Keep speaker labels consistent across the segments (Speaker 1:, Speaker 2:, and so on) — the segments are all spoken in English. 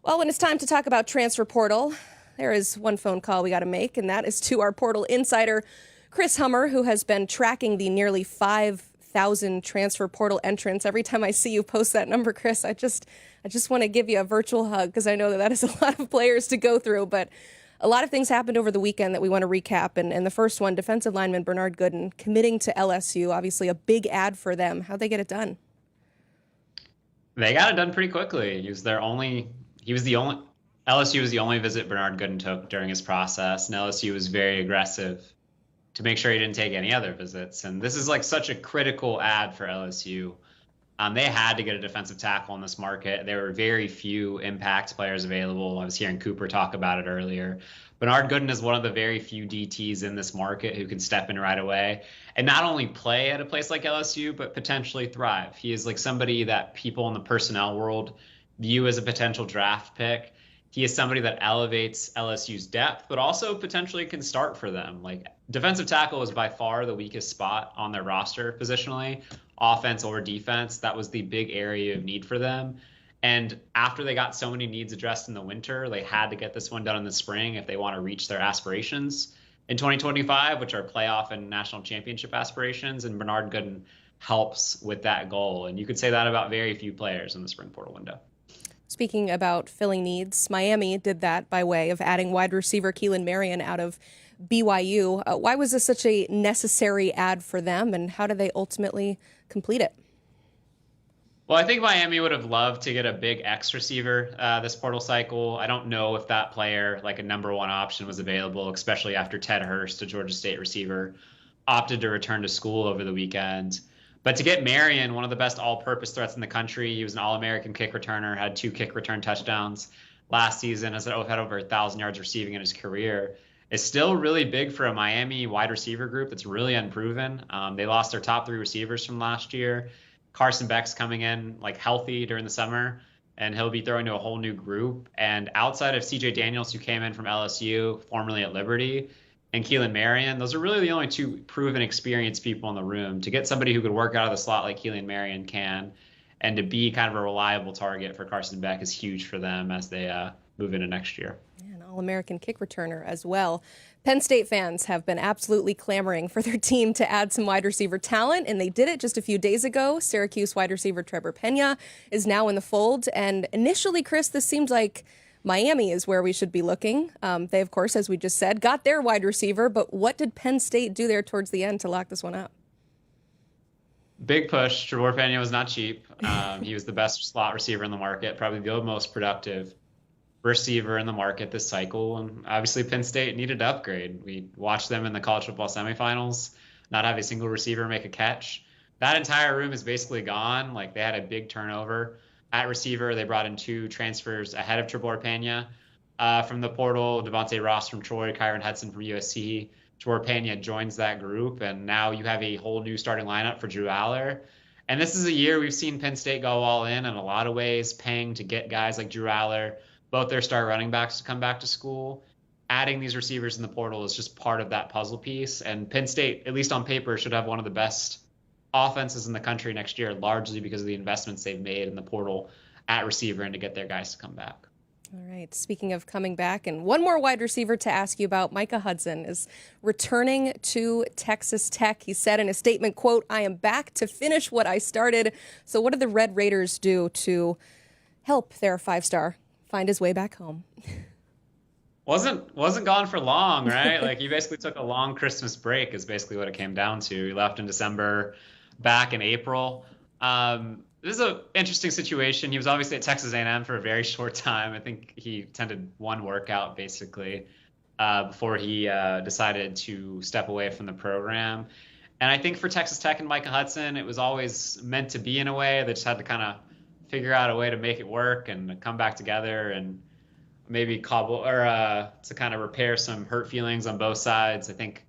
Speaker 1: Well, when it's time to talk about transfer portal, there is one phone call we got to make, and that is to our portal insider, Chris Hummer, who has been tracking the nearly 5,000 transfer portal entrants. Every time I see you post that number, Chris, I just want to give you a virtual hug because I know that is a lot of players to go through. But a lot of things happened over the weekend that we want to recap. And the first one, defensive lineman Bernard Gooden committing to LSU, obviously a big ad for them. How'd they get it done?
Speaker 2: They got it done pretty quickly. LSU was the only visit Bernard Gooden took during his process, and LSU was very aggressive to make sure he didn't take any other visits. And this is like such a critical ad for LSU. They had to get a defensive tackle in this market. There were very few impact players available. I was hearing Cooper talk about it earlier. Bernard Gooden is one of the very few DTs in this market who can step in right away and not only play at a place like LSU, but potentially thrive. He is like somebody that people in the personnel world view as a potential draft pick. He is somebody that elevates LSU's depth, but also potentially can start for them. Like defensive tackle is by far the weakest spot on their roster positionally, offense or defense. That was the big area of need for them. And after they got so many needs addressed in the winter, they had to get this one done in the spring if they want to reach their aspirations in 2025, which are playoff and national championship aspirations. And Bernard Gooden helps with that goal. And you could say that about very few players in the spring portal window.
Speaker 1: Speaking about filling needs, Miami did that by way of adding wide receiver Keelan Marion out of BYU. Why was this such a necessary ad for them, and how did they ultimately complete it?
Speaker 2: Well, I think Miami would have loved to get a big X receiver this portal cycle. I don't know if that player, like a number one option, was available, especially after Ted Hurst, a Georgia State receiver, opted to return to school over the weekend. But to get Marion, one of the best all-purpose threats in the country, he was an All-American kick returner, had 2 kick return touchdowns last season, has had over 1,000 yards receiving in his career. Is still really big for a Miami wide receiver group that's really unproven. They lost their top 3 receivers from last year. Carson Beck's coming in like healthy during the summer, and he'll be throwing to a whole new group. And outside of CJ Daniels, who came in from LSU, formerly at Liberty, and Keelan Marion, those are really the only 2 proven experienced people in the room. To get somebody who could work out of the slot like Keelan Marion can, and to be kind of a reliable target for Carson Beck is huge for them as they move into next year.
Speaker 1: Yeah, an All-American kick returner as well. Penn State fans have been absolutely clamoring for their team to add some wide receiver talent, and they did it just a few days ago. Syracuse wide receiver Trebor Pena is now in the fold, and initially, Chris, this seemed like Miami is where we should be looking. They, of course, as we just said, got their wide receiver, but what did Penn State do there towards the end to lock this one up?
Speaker 2: Big push. Trebor Pena was not cheap. He was the best slot receiver in the market, probably the most productive receiver in the market this cycle. And obviously Penn State needed to upgrade. We watched them in the college football semifinals not have a single receiver make a catch. That entire room is basically gone. Like they had a big turnover at receiver. They brought in 2 transfers ahead of Trebor Pena from the portal, Devontae Ross from Troy, Kyron Hudson from USC. Trebor Pena joins that group, and now you have a whole new starting lineup for Drew Aller. And this is a year we've seen Penn State go all in a lot of ways, paying to get guys like Drew Aller, both their star running backs, to come back to school. Adding these receivers in the portal is just part of that puzzle piece. And Penn State, at least on paper, should have one of the best offenses in the country next year, largely because of the investments they've made in the portal at receiver and to get their guys to come back.
Speaker 1: All right. Speaking of coming back, and one more wide receiver to ask you about, Micah Hudson is returning to Texas Tech. He said in a statement, quote, "I am back to finish what I started." So what did the Red Raiders do to help their 5-star find his way back home?
Speaker 2: Wasn't gone for long, right? Like he basically took a long Christmas break is basically what it came down to. He left in December, back in April. This is an interesting situation. He was obviously at Texas A&M for a very short time. I think he attended one workout basically before he decided to step away from the program. And I think for Texas Tech and Micah Hudson, it was always meant to be in a way. They just had to kind of figure out a way to make it work and come back together and maybe cobble or to kind of repair some hurt feelings on both sides. I think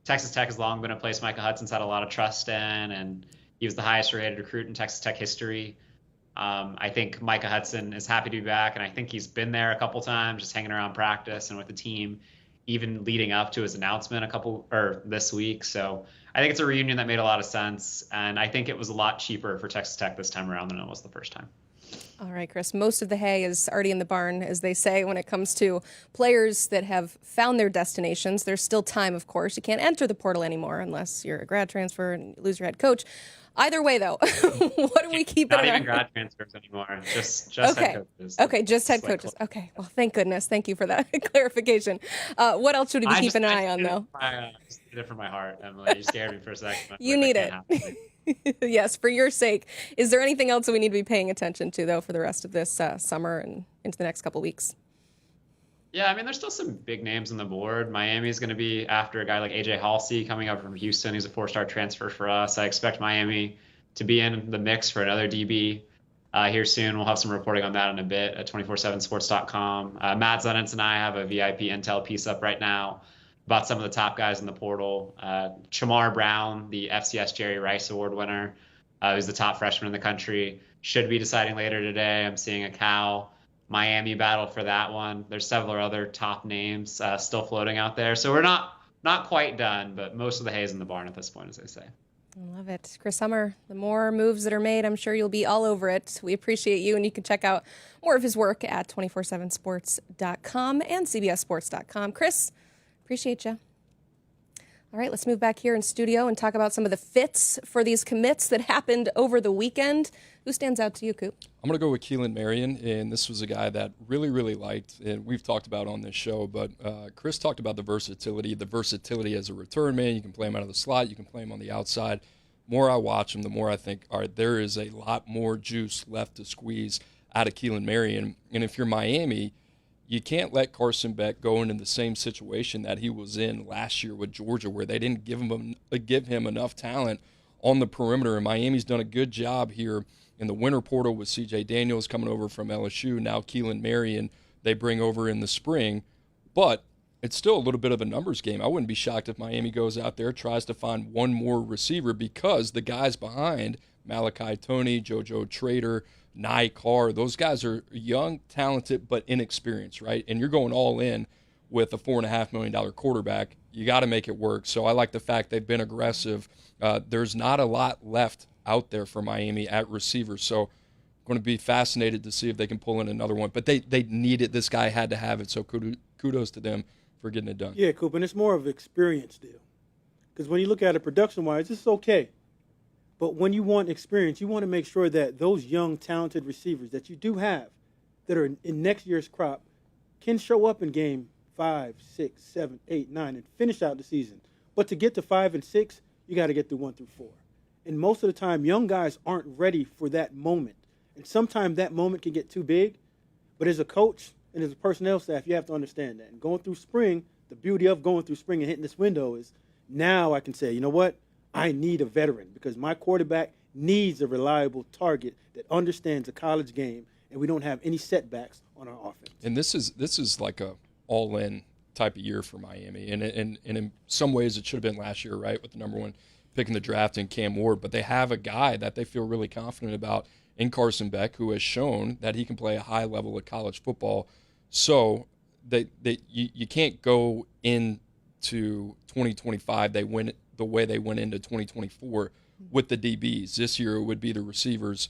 Speaker 2: Texas Tech has long been a place Micah Hudson's had a lot of trust in, and he was the highest rated recruit in Texas Tech history. I think Micah Hudson is happy to be back, and I think he's been there a couple times, just hanging around practice and with the team, even leading up to his announcement this week. So I think it's a reunion that made a lot of sense, and I think it was a lot cheaper for Texas Tech this time around than it was the first time.
Speaker 1: All right, Chris, most of the hay is already in the barn, as they say, when it comes to players that have found their destinations. There's still time, of course. You can't enter the portal anymore unless you're a grad transfer and lose your head coach. Either way, though, what do we keep in our...
Speaker 2: Not even grad transfers anymore, just
Speaker 1: okay.
Speaker 2: head coaches.
Speaker 1: Okay, just head coaches. Okay, well, thank goodness. Thank you for that clarification. What else should we be keeping an eye on, though?
Speaker 2: I just need it for my heart, Emily. You scared me for a second.
Speaker 1: You need it. Yes, for your sake. Is there anything else that we need to be paying attention to, though, for the rest of this summer and into the next couple of weeks?
Speaker 2: Yeah, I mean, there's still some big names on the board. Miami's going to be after a guy like AJ Halsey coming up from Houston. He's a 4-star transfer for us. I expect Miami to be in the mix for another DB here soon. We'll have some reporting on that in a bit at 247sports.com. Matt Zenitz and I have a VIP intel piece up right now about some of the top guys in the portal. Chamar Brown, the FCS Jerry Rice Award winner, who's the top freshman in the country, should be deciding later today. I'm seeing a Cal Miami battle for that one. There's several other top names still floating out there. So we're not quite done, but most of the hay is in the barn at this point, as they say.
Speaker 1: I love it. Chris Hummer, the more moves that are made, I'm sure you'll be all over it. We appreciate you, and you can check out more of his work at 247sports.com and cbssports.com. Chris, appreciate you. All right, let's move back here in studio and talk about some of the fits for these commits that happened over the weekend. Who stands out to you, Coop?
Speaker 3: I'm going to go with Keelan Marion, and this was a guy that really, really liked, and we've talked about on this show, but Chris talked about the versatility as a return man. You can play him out of the slot. You can play him on the outside. The more I watch him, the more I think, all right, there is a lot more juice left to squeeze out of Keelan Marion. And if you're Miami, you can't let Carson Beck go into the same situation that he was in last year with Georgia, where they didn't give him enough talent on the perimeter. And Miami's done a good job here in the winter portal with C.J. Daniels coming over from LSU. Now Keelan Marion they bring over in the spring. But it's still a little bit of a numbers game. I wouldn't be shocked if Miami goes out there, tries to find one more receiver, because the guys behind, Malachi Toney, JoJo Trader, Nye Carr, those guys are young, talented, but inexperienced, right? And you're going all in with a $4.5 million quarterback. You got to make it work. So I like the fact they've been aggressive. There's not a lot left out there for Miami at receiver. So going to be fascinated to see if they can pull in another one. But they need it. This guy had to have it. So kudos to them for getting it done.
Speaker 4: Yeah, Coop, and it's more of an experience deal. Because when you look at it production-wise, it's okay. But when you want experience, you want to make sure that those young, talented receivers that you do have that are in next year's crop can show up in game 5, 6, 7, 8, 9 and finish out the season. But to get to 5 and 6, you got to get through 1 through 4. And most of the time, young guys aren't ready for that moment. And sometimes that moment can get too big. But as a coach and as a personnel staff, you have to understand that. And going through spring, the beauty of going through spring and hitting this window is now I can say, you know what? I need a veteran, because my quarterback needs a reliable target that understands the college game, and we don't have any setbacks on our offense.
Speaker 3: And this is like a all-in type of year for Miami. And in some ways it should have been last year, right, with the number one pick in the draft in Cam Ward. But they have a guy that they feel really confident about in Carson Beck, who has shown that he can play a high level of college football. So you can't go into 2025 the way they went into 2024 with the DBs. This year it would be the receivers.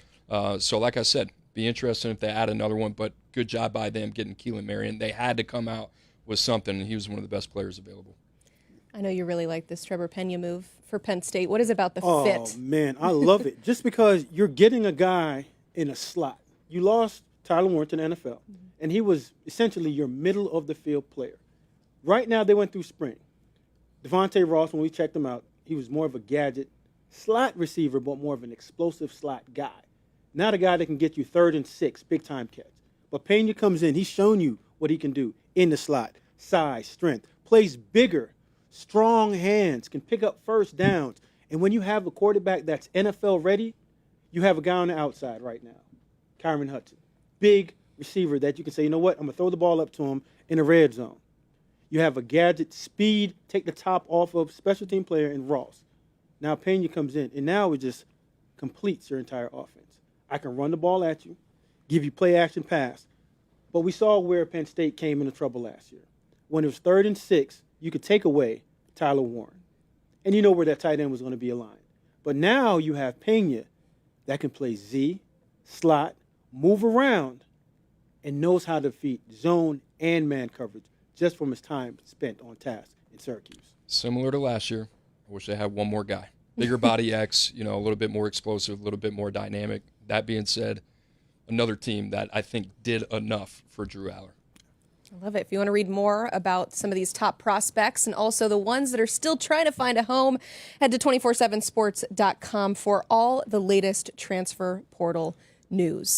Speaker 3: So like I said, be interested if they add another one, but good job by them getting Keelan Marion. They had to come out with something, and he was one of the best players available.
Speaker 1: I know you really like this Trebor Pena move for Penn State. What is it about the fit?
Speaker 4: Oh, man, I love it. Just because you're getting a guy in a slot. You lost Tyler Warren to the NFL, and he was essentially your middle-of-the-field player. Right now they went through spring. Devontae Ross, when we checked him out, he was more of a gadget slot receiver, but more of an explosive slot guy. Not a guy that can get you 3rd and 6, big-time catch. But Pena comes in. He's shown you what he can do in the slot. Size, strength, plays bigger, strong hands, can pick up first downs. And when you have a quarterback that's NFL ready, you have a guy on the outside right now, Kyron Hudson. Big receiver that you can say, you know what, I'm going to throw the ball up to him in the red zone. You have a gadget, speed, take the top off of special team player in Ross. Now Pena comes in, and now it just completes your entire offense. I can run the ball at you, give you play-action pass. But we saw where Penn State came into trouble last year. When it was 3rd and 6, you could take away Tyler Warren. And you know where that tight end was going to be aligned. But now you have Pena that can play Z, slot, move around, and knows how to defeat zone and man coverage just from his time spent on task in Syracuse.
Speaker 3: Similar to last year, I wish they had one more guy. Bigger body X, a little bit more explosive, a little bit more dynamic. That being said, another team that I think did enough for Drew Aller.
Speaker 1: I love it. If you want to read more about some of these top prospects and also the ones that are still trying to find a home, head to 247sports.com for all the latest transfer portal news.